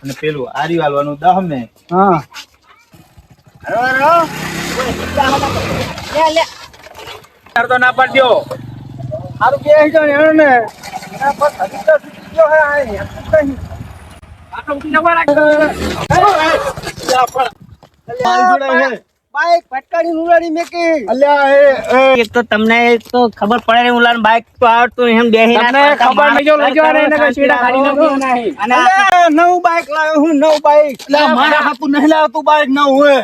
અને પેલું આર્યું હાલવાનું 10 મે. હા તો ના પડજો. સારું કે જો ને એને એના પર ખરીદતો ગયો હે આ નહીં આટલો ઉઠી જવા રાખ. મારી જોડે હે બાઈક ફટકારી ઉડાડી મેકી. અલ્યા એક તો તમને તો ખબર પડે ને ઉલાન બાઈક તો આવડતું એમ બેહી તમને ખબર નહીં જો લઈ જવાને એને કઈ સીડા કાઢી નાખી નહીં. અને અલ્યા નવું બાઈક લાવ્યો હું નવું બાઈક. એટલે મારા હાથું નહીં લાવતું બાઈક ન હોય.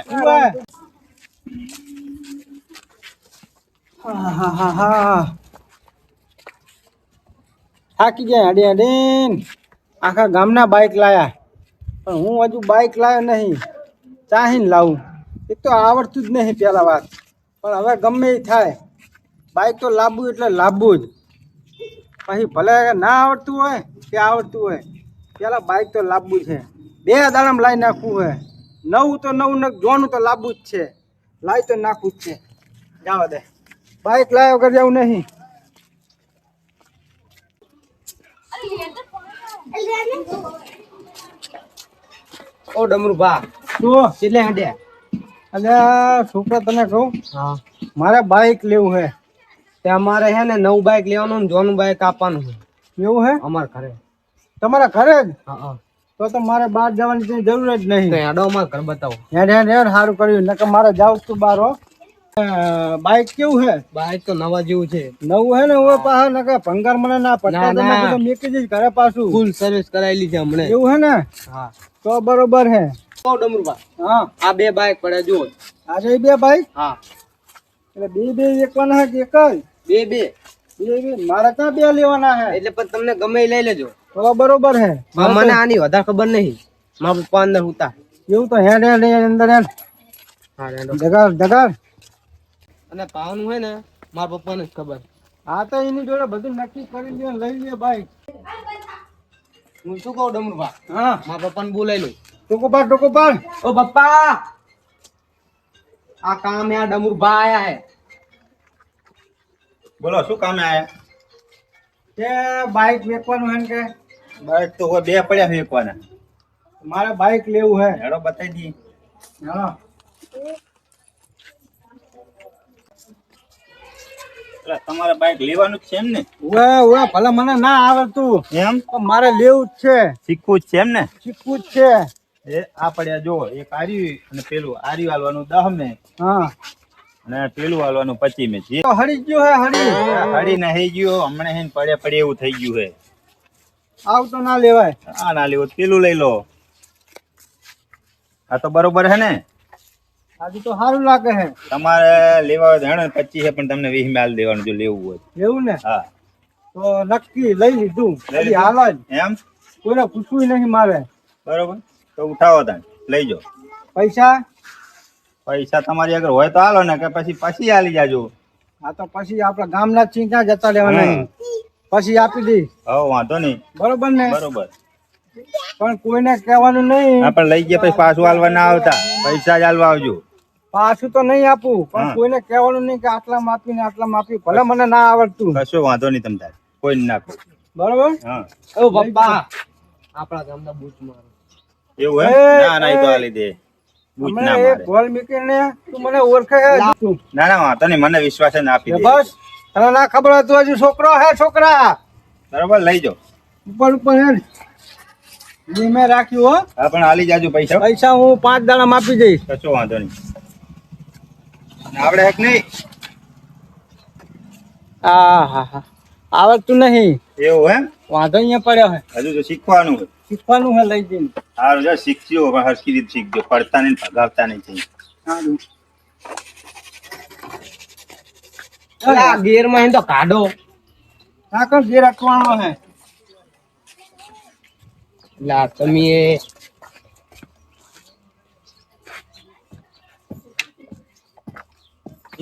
થાકી ગયા અડે અડેન આખા ગામના બાઈક લાયા પણ હું હજુ બાઈક લાવ્યો નહીં ચાહીને લાવું એક તો આવડતું જ નહીં પેલા વાત પણ હવે ગમે એ થાય બાઈક તો લાવવું એટલે લાવવું જ પછી ભલે ના આવડતું હોય કે આવડતું હોય પેલા બાઈક તો લાવવું છે 2 દાડામાં લાવી નાખવું હોય નવું તો નવું ને જોનું તો લાવવું જ છે લાવી તો નાખવું જ છે જવા દે બાઈક લાવ્યો વગર જવું નહીં. ઓ ડમરુ બા શું કેટલે હડ્યા? અલ્યા છોકરા તને કહું હા મારે બાઈક લેવું હે. તે અમારે હે ને નવું બાઈક લેવાનું ને જોનું બાઈક આપવાનું છે એવું હે અમાર ઘરે. તમારા ઘરે જ? હા તો મારે બહાર જવાની કઈ જરૂર જ નહીં. તો હેડો અમાર ઘર બતાવો. હેડ હેડ હેડ સારું કર્યું નકર મારે જાવ તું બહાર હો. બાઈક કેવું હે? બાઈક તો નવા જેવું છે. નવું હે ને હવે પાછા નકર ભંગાર મને ના પડતા ના, ના. તમે મેકી જઈશ ઘરે પાછું. ફૂલ સર્વિસ કરાયેલી છે હમણે. એવું હે ને હા તો બરોબર હે. ઓ ડમરુ બા હા આ 2 બાઈક પડે જુઓ. આજે 2 બાઈક હા એટલે બે એકવાના હે કે એક જ? 2 બે મારે ક્યાં 2 લેવાના હે? એટલે પણ તમને ગમે એ લઈ લેજો. તો બરોબર હે. મને આની વધારે ખબર નહીં. મારા પપ્પા અંદર ઉતા. એવું તો હેડ હેડ હેડ અંદર હેડ હા હેડો. જગાડ જગાડ. અને પાવાનું હોય ને મારા પપ્પાને જ ખબર. હા તો એની જોડે બધું નક્કી કરી લે લઈ લે બાઈક. હું શું કહું ડમરુ બા હા મારા પપ્પાને બોલાવી લઉં. ટોકો પાડ. ઓ પપ્પા આ કામ આ ડમરુ બા આયા હે. બોલો શું કામે આયા? તે બાઈક વેચવાનું હે ને કે બાઈક તો હોય 2 પડ્યા છે એકવાના. મારે બાઈક લેવું હે. હેડો બતાવી દી. હા એટલે તમારે બાઈક લેવાનું જ છે એમ ને? ઓએ ભલે મને ના આવડતું એમ પણ મારે લેવું જ છે. શીખવું જ છે એમ ને? શીખવું જ છે. એ આ પડ્યા જો એક આર્યું અને પેલું આર્યું હાલવાનું 10 મે હા અને પેલું હાલવાનું 25 મે. જે તો હળી ગયો હે હળી. હળી નહીં ગયો હમણાં હે ને પડે એવું થઈ ગયું હે. આવ તો ના લેવાય. આ ના લેવું તો પેલું લઈ લો. આ તો બરોબર હે ને? આજે તો સારું લાગે હે. તમારે લેવા હોય તો હેડો 25 છે પણ તમને 20 માલ દેવાનું જો લેવું હોય. એવું ને હા તો નક્કી લઈ લીધું. લઈ હજી હાલ જ એમ કોઈને પૂછવું નહીં મારે. બરોબર તો ઉઠાવો તાણ લઈ જાઓ. પૈસા પૈસા તમારી આગળ હોય તો હાલો ને કે પછી આલી જાજો. આ તો પછી આપણા ગામના જ છીએ ક્યાં જતા લેવાના પછી આપી દઈ. હો વાંધો નહીં. બરોબર ને બરોબર. પણ કોઈને કહેવાનું નહીં. હા પણ લઈ ગયા પછી પાછું હાલવા ના આવતા. પૈસા જ હાલવા આવજો. પાછું તો નહીં આપું પણ હા. કોઈને કહેવાનું નહીં કે આટલા માપી ને આટલા માપી ભલે મને ના આવડતું. કશો વાંધો નહીં તમ તારે કોઈ નાખો. બરોબર હા ઓ પપ્પા આપણા ગામના બૂચ મારો. એવું હે? ના ના એ તો હાલી દે. બૂચ ના હમણાં એક મારે. ગોલ મૂકીને તું મને ઓળખે હે તું. ના ના વાંધો નહીં મને વિશ્વાસ છે ને આપી દે. બસ તને ના ખબર હોય તો હજુ છોકરો હે છોકરા બરોબર લઈ જાઓ. ઉપર ઉપર હે ધીમે રાખ્યું હો. હા પણ હાલી જાજો પૈસા. પૈસા હું 5 દાડા આપી દઈશ. કશો વાંધો નહીં. આવડે હેક નહીં? હા આવડતું નહીં. એવું હે? વાંધો અહીંયા પડ્યો હે. હજુ તો શીખવાનું હોય. શીખવાનું હે લઈ જઈને. સારું જો શીખજો પણ હરખી રીતે શીખજો. પડતા નહીં ભગાવતા નહીં થઈ. સારું આ ગેર માં તો કાઢો. કાકર જે રાખવાનો હે. લા તમે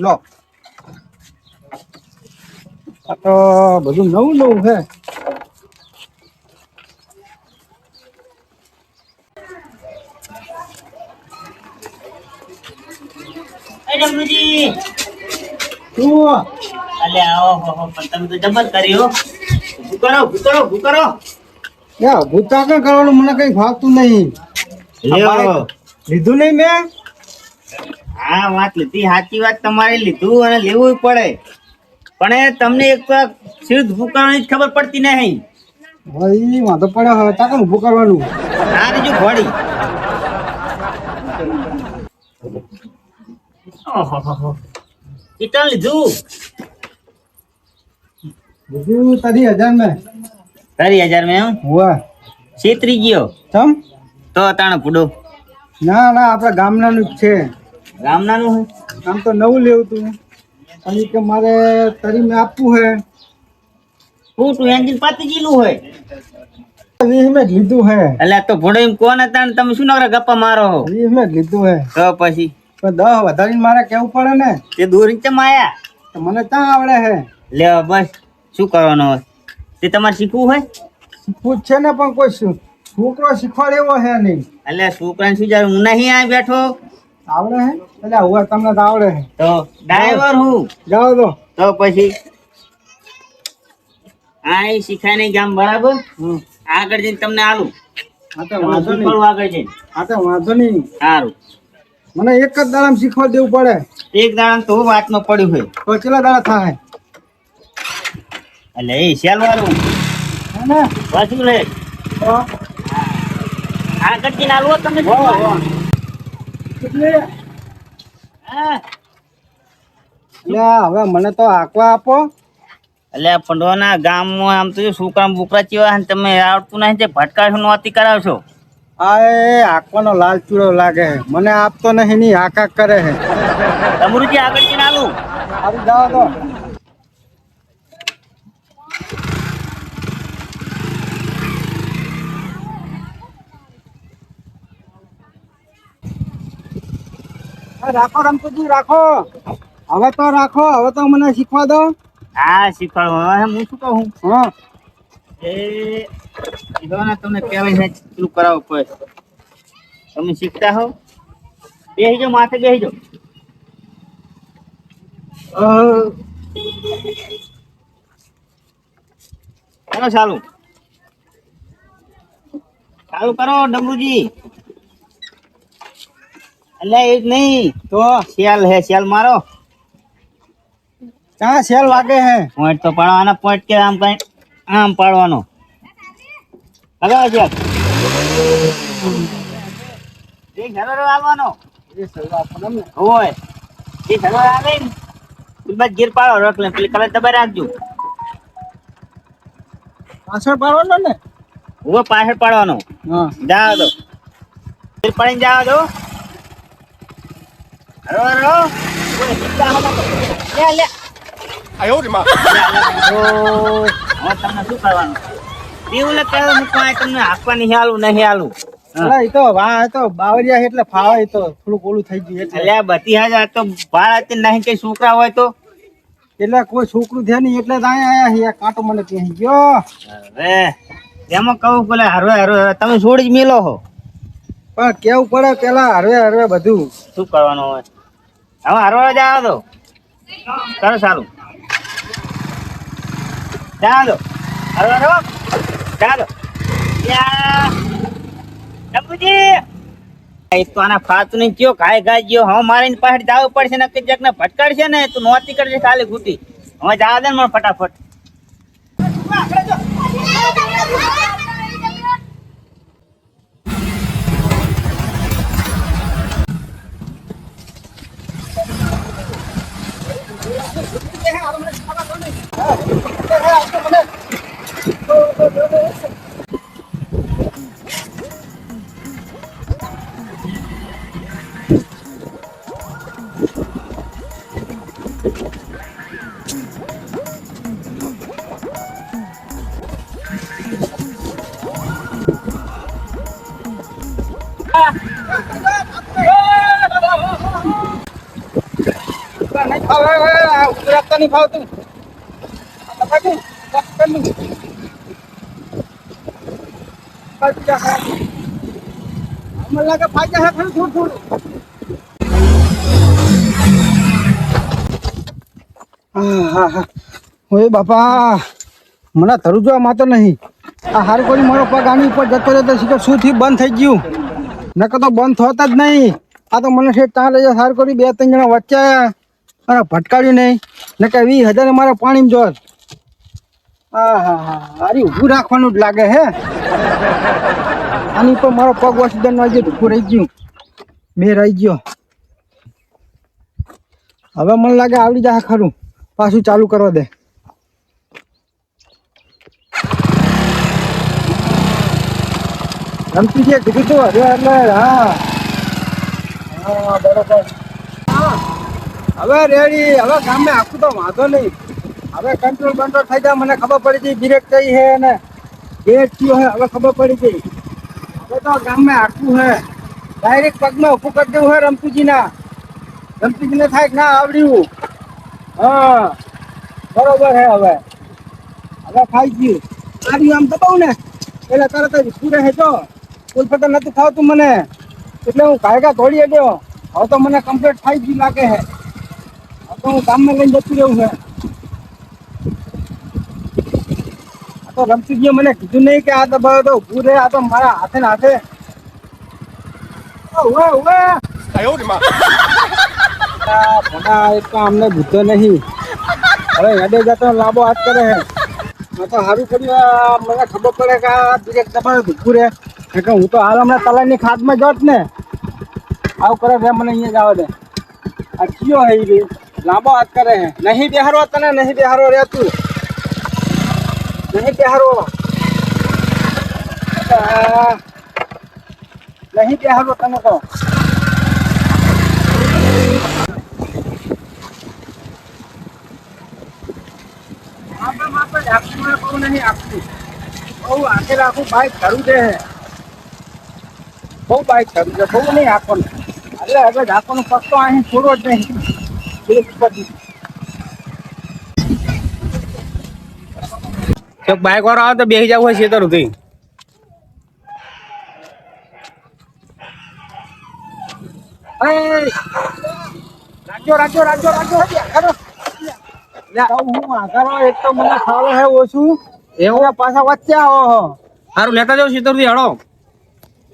લો આ તો બધું નવું હે. ડમરુજી શું અલે આવો હો પણ તમે તો જબર કર્યો. ભૂકરો યા ભૂતા કઈ કરવાનું મને કઈ ફાવતું નહીં. લ્યો. લીધું નહીં મેં. હા વાત લીધી, સાચી વાત, તમારે લીધું અને લેવું પડે, પણ એ તમને એક તો સીધ ભૂકાવાની જ ખબર પડતી નહીં. ભાઈ વાંધો પડ્યો હવે તાકે ઊભું કરવાનું. આ રીજુ ઘોડી. ઓહોહો. કેટલા લીધું? લીધું 30,000 મેં. 30,000 માં એમ? હોવે. છેતરી ગયો ચમ? તો તાણ પૂડો. ના ના આપણા ગામનાનું જ છે. ગામનાનું હોય? આમ તો નવું લેવું તું પણ ઈ કે મારે તરી મેં આપવું હે. હું તું એન્જિન પાતી ગયેલું હોય 20 મેં જ લીધું હે. એટલે તો ભોડો એમ કોણ હતા ને તમે શું નકરા ગપ્પા મારો હો? 20 મેં જ લીધું હે. તો પછી પણ 10 વધારીને મારે કેવું પડે ને. તે દૂર ચમ આયા? તો મને ક્યાં આવડે હે. લે બસ શું કરવાનું હોય? તે તમારે શીખવું હોય? શીખવું જ છે ને પણ કોઈ છોકરો શીખવાડે એવો હે નહીં. એટલે છોકરાને શું જાય? હું નહીં આ બેઠો આવડે હે એટલે હવે તમને તો આવડે હે. તો ડ્રાઈવર હું. જાઓ તો પછી આ એ શીખાય નહીં ગામ બરાબર. આગળ જઈને તમને આલું. હા તો વાંધો નહીં. શીખવાડું આગળ જઈને. હા તો વાંધો નહીં. સારું. મને એક જ દાડામાં શીખવા દેવું પડે. એક દાડા તો વાતમાં પડ્યું હોય તો કેટલા દાડા થાય એટલે એ શેલ વાળું હે ને? પાછું લે તો આગળ જઈને આલું તમે. કેટલી? હા. એટલે હવે મને તો આકવા આપો. એટલે પંડવાના ગામમાં આમ તો છોકરા બોકરા ચેવા ને તમે આવડતું નહીં તે ભટકાશો નોતી કરાવશો. આ એ આકવાનો લાલ ચૂડો લાગે હે. મને આપતો નહીં ની હાકાક કરે હે. તમારું જે આગળ જઈને આલું. આવી જાઓ તો રાખો રમતુજી રાખો. હવે તો રાખો. હવે તો મને શીખવા દો. હા શીખવાડું. હવે હું શું કહું હા એ કીધો ને તમને પહેલા પેલું કરાવવું પડે. તમે શીખતા હો બેસી જાઓ, માથે બેસી જાઓ. ચાલો ચાલુ ચાલુ કરો ડમરુજી. એટલે એ જ નહીં તો શેલ હે, શેલ મારો. ક્યાં સેલ વાગે હે. પોઈન્ટ તો પાડવાના, પોઈન્ટ કે આમ કઈ આમ પાડવાનો. લગાવો છે એક ઘરો આલવાનો હોય. એ ઘરો આવે ને બસ ગીર પાડો રખ લે, પેલી કલર દબાઈ રાખજો. પાછળ પાડવાનો ને. હું પાછળ પાડવાનો. હા જાવ દો ગીર પાડીને જાવ દો. હરો હરો લે લે. હવે તમને શું કરવાનું? એવું લે કહો હું કાંઈ તમને હાંકવા નહીં હાલું નહીં હાલું. અલા ઈ તો વાહ એ તો બાવરિયા છે એટલે ફાવે. ઈ તો થોડુંક ઓલું થઈ ગયું એટલે. એટલે બધી હાજર તો બાળ હતી નહીં કઈ છોકરા હોય તો. એટલે કોઈ છોકરું છે નહીં એટલે જ અહીંયા આયા છીએ. કાંટો મને કહી ગયો. હવે એમાં કહું પેલા હરવે હરવે તમે છોડી જ મેલો હો. પણ કેવું પડે પેલા હરવે હરવે બધું. શું કરવાનું હોય? હવે હરવા જાવ દો. કરો સારું જાવ દો. હરવા હરવા જાવ દો. એક તો આના ફાતું નહીં કયો ગાય ગાય ગયો. હવે મારે એની પાછળ જવું પડશે ને જક ને ભટકાડશે ને તું નોતી કરશે ખાલી ખૂટી. હવે જવા દે ને મને ફટાફટ. ઉતરાતા નહીં ફાવતું. મને લાગે ફાયદા છે ખરું થોડું થોડું. ઓય બાપા મને ધરું જોવા માતો નહીં. આ હારું કરી મારો પગ આની ઉપર જતો જતો શીખર શું થી બંધ થઈ ગયું નકર તો બંધ થતા જ નહીં. આ તો મને છે ત્યાં લઈ જાય સારું કરી 2-3 જણા વચ્ચે આયા અને ભટકાડ્યું નહીં નકર 20,000 મારે પાણીમાં જોત. હા હા હા હારી ઊભું રાખવાનું જ લાગે હે. આની પર મારો પગ ઓક્સિજન આવી ગયો ઊભું રહી ગયું મેં રહી ગયો. હવે મને લાગે આવડી જાય ખરું પાછું ચાલુ કરવા દે. રમતી છે કીધું તું હવે એટલે હા હા બરોબર. હવે રેડી હવે ગામે આખું તો વાંધો નહીં. હવે કંટ્રોલ બંટ્રોલ થઈ જાય મને ખબર પડી ગઈ બ્રેક થઈ છે ને ગેટ થયો હે હવે ખબર પડી ગઈ. હવે તો ગામમાં આખું હે ડાયરેક્ટ પગમાં ઊભું કરી દેવું હે રમતુજીને થાય કે ના આવડ્યું. હા બરોબર હે. હવે ખાઈ ગયું આવ્યું આમ દબાવું ને એટલે તરત જ ઊભું રહે જો કોઈ પતા નતું ખાવતું મને એટલે હું કાયગા દોડી ગયો. હવે તો મને કમ્પ્લીટ થઈ ગયું લાગે હે. હવે તો હું ગામમાં લઈને જતું રહ્યું છે. આ તો રમતુજીએ મને કીધું નહીં કે આ દબાવો તો ઊભું રહે. આ તો મારા હાથે ને હાથે એક તો અમને ભૂતો નહીં. હવે હેડે જતો લાંબો હાથ કરે હે. આ તો સારું કર્યું મને ખબર પડે કે આ બ્રેક દબાવે ઊભું રહે કે હું તો હાલ હમણાં તલાઈની ખાદમાં જોત ને આવું કરે છે મને અહીંયા જવા દે. આ કયો હે રે લાંબો હાથ કરે હે. નહીં બેહારો તને નહીં બેહારો રે તું નહીં બેહારો નહીં બેહારો તને તો બહુ આખે રાખું બાઈક ખરું છે બહુ બાઈક ખરું છે બહુ નહીં આપવાનું એટલે હવે રાખવાનું પગ તો અહીં થોડો જ નહીં. બાઈક વાળો આવે તો બેસી જવું હોય ખેતર સુધી. હું આધારો એક તો મને ખાવા હે ઓછું એવું પાછા વચ્ચે આવો સારું લેતા જાવ ખેતર સુધી હળો.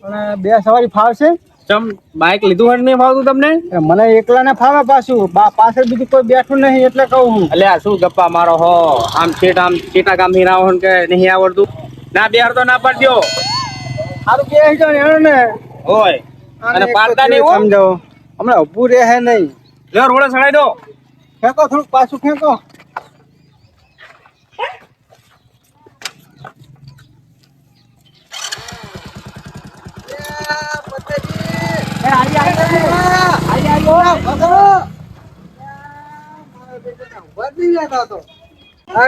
પણ 2 સવારી ફાવશે. ચમ બાઈક લીધું હોય નહીં ફાવતું તમને? મને એકલા ને ફાવે પાછું પાછળ બીજું કોઈ બેઠું નહીં એટલે કહું હું. એટલે આ શું ગપ્પા મારો હો આમ ચેટા ગામ થી રાવ કે નહીં આવડતું ના બેહાર તો ના પડજો. સારું બેસી જાવ ને ને હોય અને પાડતા નહીં હો. સમજો હમણાં ઊભું રહે નહીં. લે રોડે ચડાઈ દો. ફેંકો થોડુંક પાછું ફેંકો.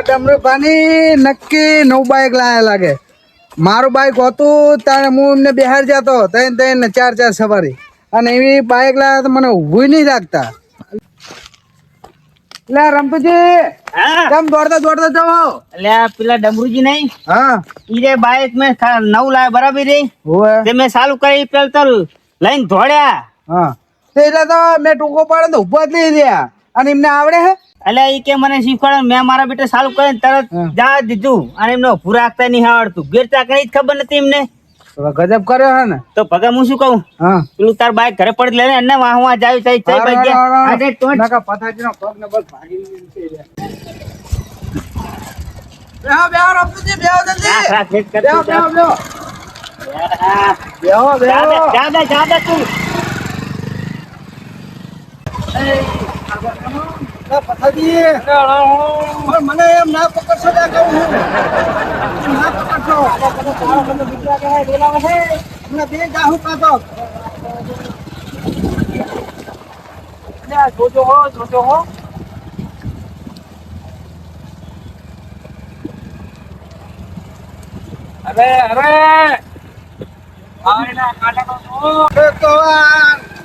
ડમરૂભાની નક્કી નવું બાઈક લાયા લાગે. મારું બાઈક હતું ત્યારે હું એમને બિહાર જતો 3-3 ને 4-4 સવારી અને એવી બાઈક લાયા તો મને ઊભું નહીં રાખતા. લે રમતુજી કેમ દોડતા જાઓ? એટલે પેલા ડમરુજી નહીં હા ઈ બાઈક મેં નવું લાયા બરાબર રે હોવે તે મેં ચાલુ કરી પેલ તો લઈને દોડ્યા. હા એટલે તો મેં ટૂંકો પાડે તો ઉભા જ નહીં રહ્યા અને એમને આવડે હે. એટલે ઈ કે મને શીખવાડે મેં મારા બેટા ચાલુ કરીને તરત જા દીધું અને એમને ઉભું રાખતા નહીં આવડતું. ગેર ચાકણી જ ખબર નથી એમને. ગજબ કર્યો હે ને. તો ભગા હું શું કહું હા પેલું તાર બાઈક ઘરે પડી લે ને વાહવા જાય તઈ તઈ ભાઈ ગયા આજે તો નકા પથાજીનો પગ ને બસ ભાગી બેહો બેહો રમતુજી બેહો જલ્દી રાખ ભેટ કર બેહો બેહો બેહો બેહો જા તું પથાજી મને એમ ના પકડશો ત્યાં કહું હું ના પકડશો હમણાં બે જાહું કાતો જોજો હો અરે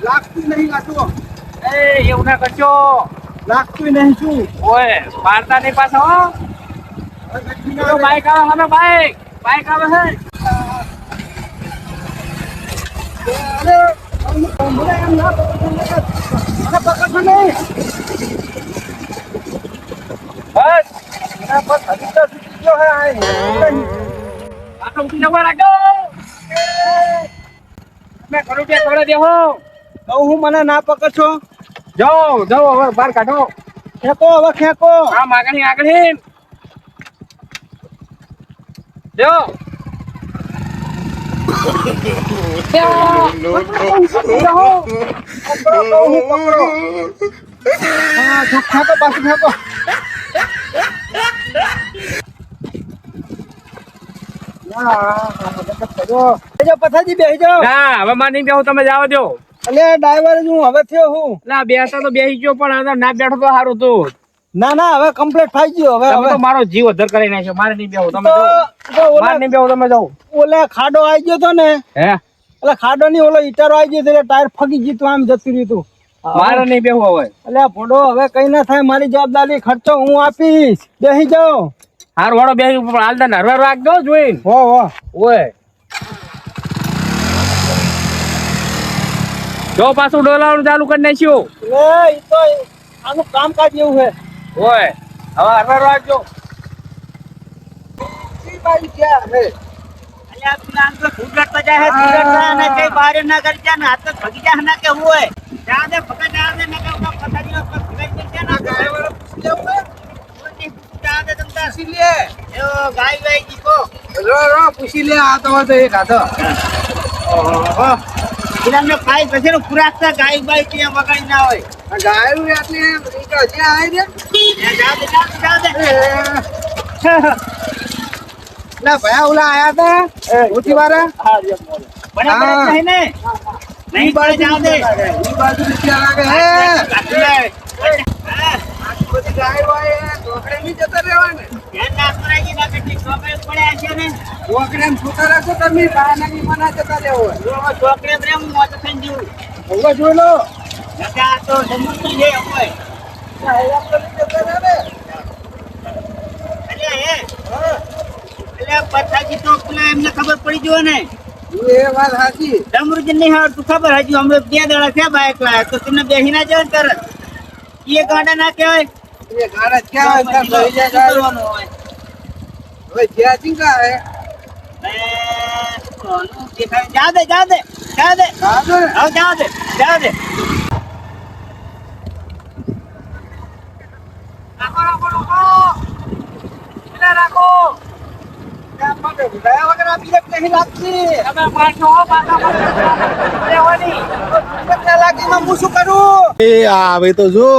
લાગતું નહીં લાગતું એવું ના કરજો. લાગતું નહીં શું ઓય મારતા નહીં પાછા હો. બાઈક આવે હવે બાઈક આવે છે. મને એમ ના પકડશો નહીં બસ બસ હજી તો છૂટી ગયો હે ઉઠી જવા લાગો મેં કરું તે થોડે દેહો તો હું મને ના પકડશો જાઓ જાઓ હવે બહાર કાઢો ખેંકો હવે ખેંકો આમ આગળ જો હા ખેંકો પાછું ખેંકો પથાજી બેસી જાઓ ના હવે માં નહીં બેહો તમે જાવ દો એટલે ડ્રાઈવર હું હવે થયો હું ના બેસતા તો બેસી ગયો પણ અંદર ના બેઠો તો સારું તું ના ના હવે કમ્પ્લીટ થઈ ગયો હવે તમે હવે તો મારો જીવ અધર કરી નાખ્યો મારે નહીં બેહો તમે તો જાઓ ઓલા- મારે નહીં બેહો તમે જાઓ ઓલે ખાડો આવી ગયો તો ને હે એટલે ખાડો ની ઓલો ઈટારો આવી ગયો એટલે ટાયર ફગી ગયું તું આમ જતું રહ્યું તું મારે નહીં બેહો હવે એટલે ભોડો હવે કઈ ના થાય મારી જવાબદારી ખર્ચો હું આપીશ બેસી જાઓ હાર વાળો બેસી પણ હાલ તને હરવા રાખજો જોઈને હો હો ઓય જો પાછું ડોલાવાનું ચાલુ કરી નાખ્યું એટલે ઈ તો આનું કામકાજ એવું છે ઓય હવે હરવા રાખજો ઈ બાજુ ક્યાં છે અલ્યા તું આમ તો ઘૂંઘટ જાય હે ઘૂંઘટ અને કઈ બહાર ના કરી જા ને હાથ તો ભગી જા ના કે હોય જા દે ભગા જા દે ના કે ઓલા પથારી નો પગ ભગાઈ દે છે ના ગાય વાળો પૂછી લેવું હે ઓની જા દે તમ તાર પૂછી લે એ ગાય ગાય દીકો રો પૂછી લે આ તો એક હાથો ઓહો ઇલાને ખાઈ પછી નો ખુરાકતા ગાય બાય ક્યાં વગાડી ના હોય ગાયું એટલે રીકા જે આય રે એ જા દે જા દે ના ભયા ઓલા આયા તા ઉઠી વાળા બને બને ને નહીં બને જા દે ઈ બાજુ રૂપિયા લાગે હે બધી ગાય વાય ઢોકળે ની જતા રહેવાને ધ્યાન ના કરાય ના કે છોકરે પડ્યા છે ને ઢોકળે ને છોકરા રાખો તમે બાનાની મના જતા રહેવો છોકરે પ્રેમ મોત થઈ ગયું હવે જોઈ લો નકા તો સમજતું છે હોય અલ્યા પથાજી તો પેલા એમને ખબર પડી ગયો ને એ વાત સાચી ડમરુજી નહીં આવડતું ખબર હજુ હમણાં 2 દાડા થયા બાઇક લાયા તો તમને બેસી ના જાવ ને તરત એ ગાડા ના કહેવાય એ ગાડા ક્યાં હોય ત્યાં લઈ જાય શું કરવાનું હોય હવે જ્યાં ચીંકા હે સોનું દેખાય. જા દે જા દે જા દે આજો ને હવે જા દે જા દે રાખો રાખો રાખો પેલા રાખો ત્યાં માટે ગયા વગર આપી દે નહીં લાગતી તમે પાછો પાછા લેવાની કેટલા લાગીમાં હું શું કરું એ આ હવે તો જો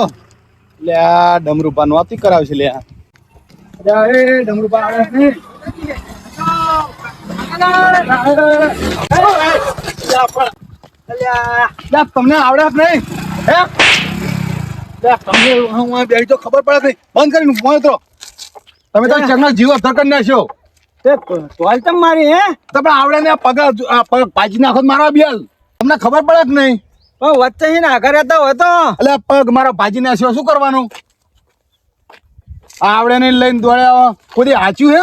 લે આ ડમરૂપાનું વાતી કરાવશે લે આ. એ ડમરૂપા આવે છે લે તમને આવડે જ નહીં હે લે તમને હું આ બેહી તો ખબર પડે નહીં બંધ કરીને ફોન કરો તમે તો ચકના જીવ અધર કરી નાખ્યો તે તોલ તમ મારી હે તમને આવડે ને આ પગ પાજી નાખો તો મારા બેલ તમને ખબર પડે જ નહીં પણ વચ્ચે હી ના ઘરે તો હતો એટલે પગ મારા ભાજી નાખ્યો શું કરવાનું આ આવડે ને લઈને દોડ્યા કોઈ હાચ્યું હે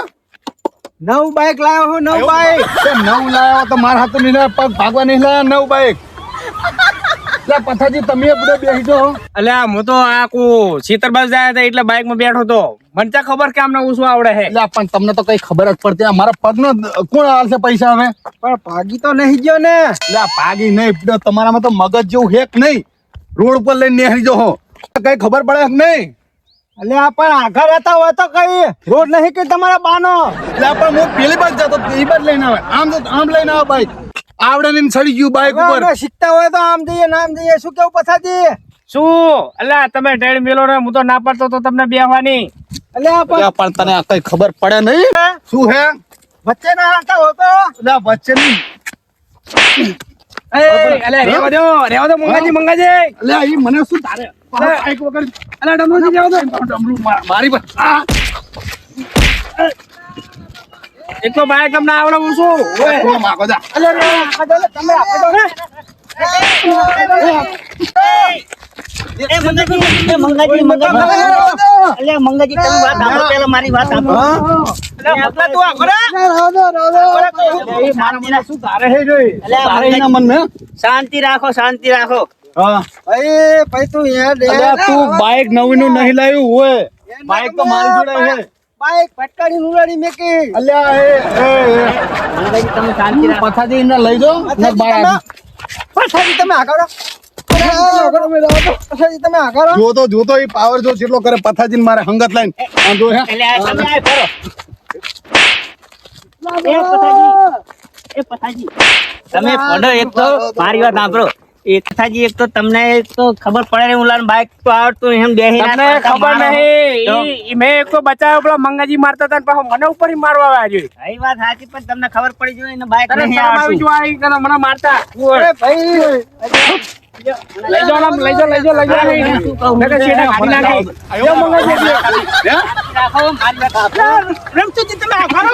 નવ બાઈક લાવ્યો હું નવ બાઈક તે નવ લાવ્યો તો મારા હાથ નહીં લાવ્યો પગ ભાગવા નહીં લાવ્યા નવ બાઈક એટલે પથાજી તમે બધે બેસી જાઓ અલ્યા હું તો આ કો છેતરબાજ જાય હતા એટલે બાઇક માં બેઠો તો મને ત્યાં ખબર કે આમને શું આવડે હે એટલે પણ તમને તો કઈ ખબર જ પડતી આ મારા પગનો કોણ આલશે પૈસા હવે પણ ભાગી તો નહીં ગયો ને એટલે આ ભાગી નહીં તમારામાં તો મગજ જેવું હેક નહીં રોડ ઉપર લઈને નેહરી જો કઈ ખબર પડે કે નહીં એટલે આ પણ આઘા રહેતા હોય તો કઈ રોડ નહીં કે તમારા બાનો એટલે પણ હું પેલી બાજુ જતો એ બાજુ લઈને આવે આમ તો આમ લઈને આવે બાઈક આવડે ને સડી ગયું બાઈક ઉપર હવે શીખતા હોય તો આમ જઈએ નામ જઈએ શું કેવું પછાજી શું અલ્યા તમે ટેડ મેલો ને હું તો ના પડતો તો તમને બેહવાની એટલે આ પણ એટલે પણ તને આ કઈ ખબર પડે નહીં શું હે વચ્ચે ના રાખતા હોય તો એટલે વચ્ચે નહીં અલ્યા રેવા દો મંગાજી એટલે એ મને શું તારે બાઈક વગર અલ્યા ડમરુજી રેવા દો ડમરું મારી પર આ એક તો બાઇક અમને આવડે હું શું ઓય. કોણ માગો જા એટલે તમે આપો તો એ મંગાજી અલ્યા મંગાજી તમે વાત આપો પેલા મારી વાત આપો આપલા તું એ મારા શું તારે હે જોઈ અલ્યા તારે એના મન મેં શાંતિ રાખો શાંતિ રાખો હા ભાઈ તું યાર અલ્યા તું બાઈક નવી નું નહીં લાવ્યું હોય બાઈક તો મારી જોડે છે બાઈક ફટકારી ઉડાડી મેકી. અલ્યા મંગાજી તમે શાંતિ રાખો. પથાજી ને લઈ જાઓ ને બાય પછાડી તમે આગળ પછાડી તમે આગળ જોતો એ પાવર જો જેટલો કરે પથાજી મારે હંગત લાઈન આમ જો હે એટલે આ તમે આ કરો. એ પથાજી તમે પડો એક તો મારી વાત સાંભળો. એક પથાજી એક તો તમને એક તો ખબર પડે ને ઉલાન બાઈક તો આવડતું એમ બેહી તમને ખબર નહીં મેં એક તો બચાવ્યો પેલો મંગાજી મારતા હતા ને પાછો મને ઉપર ય મારવા આવ્યો છે એ વાત સાચી પણ તમને ખબર પડી જોઈએ ને બાઈક તને નહીં શરમ આવી આવડતું. જો આવી કે મને મારતા અરે ભાઈ લઈ જાઓ આમ, લઈ જાઓ શું કહું? નકર શેઠે કાઢી નાખી. આયો મંગાજી રાખો, મારી વાત સાંભળો. રમતુજી તમે આગળ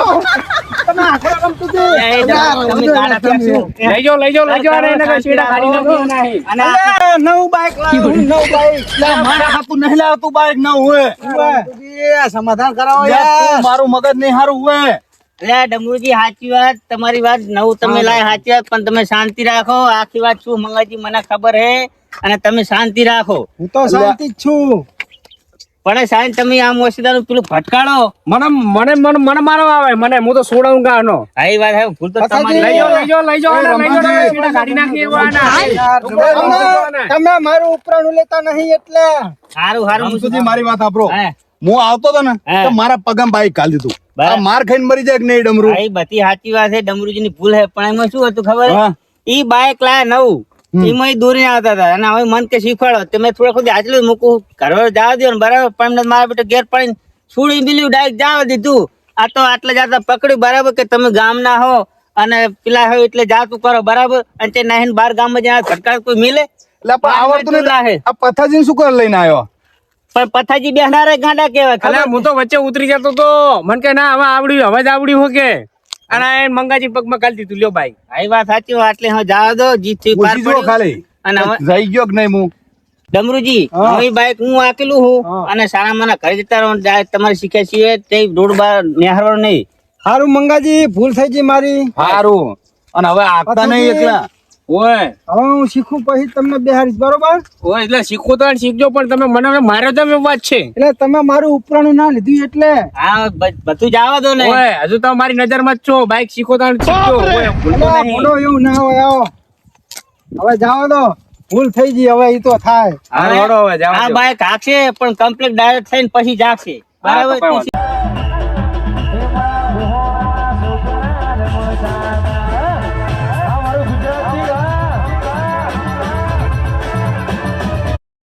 તમે આગળ રમતુજી એ તમે ગાડા ફેંકશું. લઈ જાઓ અને નકર શેઠે કાઢી નાખી. અને આ અરે, નવું બાઈક લાવ્યો નવું બાઈક મારા હાથું નહીં લાવતું બાઈક ના હોય સમાધાન કરાવો યાર મારું મગજ નહીં હારું હોય એટલે ડમરુજી સાચી વાત તમારી વાત નવું તમે લાય સાચી વાત પણ તમે શાંતિ રાખો. આખી વાત શું મંગાજી મને ખબર હે અને તમે શાંતિ રાખો. હું તો શાંતિ જ છું પણ સાહેબ તમે આમ ઓછીદાનું પેલું ફટકાડો. મને મારવા આવે મને હું તો સોડાવું ગાનો હા એ વાત હે ભૂલ તો પછાજી, તમારી. લઈ જાઓ અને શેઠે કાઢી નાખી એવા ના. તમે મારું ઉપરાણું લેતા નહીં એટલે હારું હારું હું સુધી મારી વાત સાંભળો હે. હું આવતો હતો ને હા. તો મારા પગમ બાઈક કાઢી દીધું બરાબર. આ માર ખાઈને મરી જાય કે નહીં ડમરું હા, એ બધી સાચી વાત છે ડમરુજી ની ભૂલ હે પણ એમાં શું હતું ખબર હે? હા. ઈ બાઈક લાયા નવું એમાં ઈ દોરી આવતા હતા અને હવે મન કે શીખવાડો તમે થોડા ખુદ આટલું મૂકું ઘર જવા દો ને બરાબર પણ એમને મારા બેટા ઘેર પડીને છોડી મિલ્યું ડાયરેક્ટ જવા દીધું. આ તો આટલા જતા પકડ્યું બરાબર કે તમે ગામના હો અને પેલા હોય એટલે જાતું કરો બરાબર અને તે નાહીને બાર ગામમાં જ્યાં ફટકાર કોઈ મિલે એટલે પણ આવડતું લાહે. નહીં આ પથાજી શું કર લઈને આવ્યો પણ પથાજી બેહનારા ગાંડા કેવાય અલે ખબર? હું તો વચ્ચે ઉતરી જતો તો મને કે ના હવે આવડ્યું હવે જ આવડ્યું હો કે અને આ મંગાજી પગમાં કાઢી દીધું લ્યો ભાઈ. હા, એ વાત સાચી વાત એટલે હવે જવા દો જીતથી પાર પૂછી જો પડ્યું. ખાલી અને હવે જઈ ગયો કે નહીં હું ડમરુજી હા. હવે બાઈક હું આકેલું હું હા. અને સારા મને ઘરે જતા રહો જાય તમારે શીખ્યા છીએ તે રોડ બાર નિહારવાનો નહીં. હારું મંગાજી ભૂલ થઈ ગઈ મારી સારું અને હવે આપતા નહીં પથાજી. એકલા ઓય હવે હું શીખું પછી તમને બેહારીશ બરોબર ઓય એટલે શીખવું તો શીખજો પણ તમે મને માર્યો તમે વાત છે. એટલે તમે મારું ઉપરાણું ના લીધું એટલે હા બધું જવા દો ને. ઓય હજુ તો મારી નજરમાં જ છો બાઈક શીખો તો શીખજો. ઓય, ભૂલતો અલા, નહીં. મોઢો એવું ના હોય આવો હવે જાઓ દો ભૂલ થઈ ગઈ હવે ઈ તો થાય હાલો, હાલો, હવે જાઓ આ દો. બાઈક હાકશે પણ કમ્પ્લીટ ડાયરેક્ટ થઈને પછી જાગશે બરાબર. હા, તો કોઈ વાંધો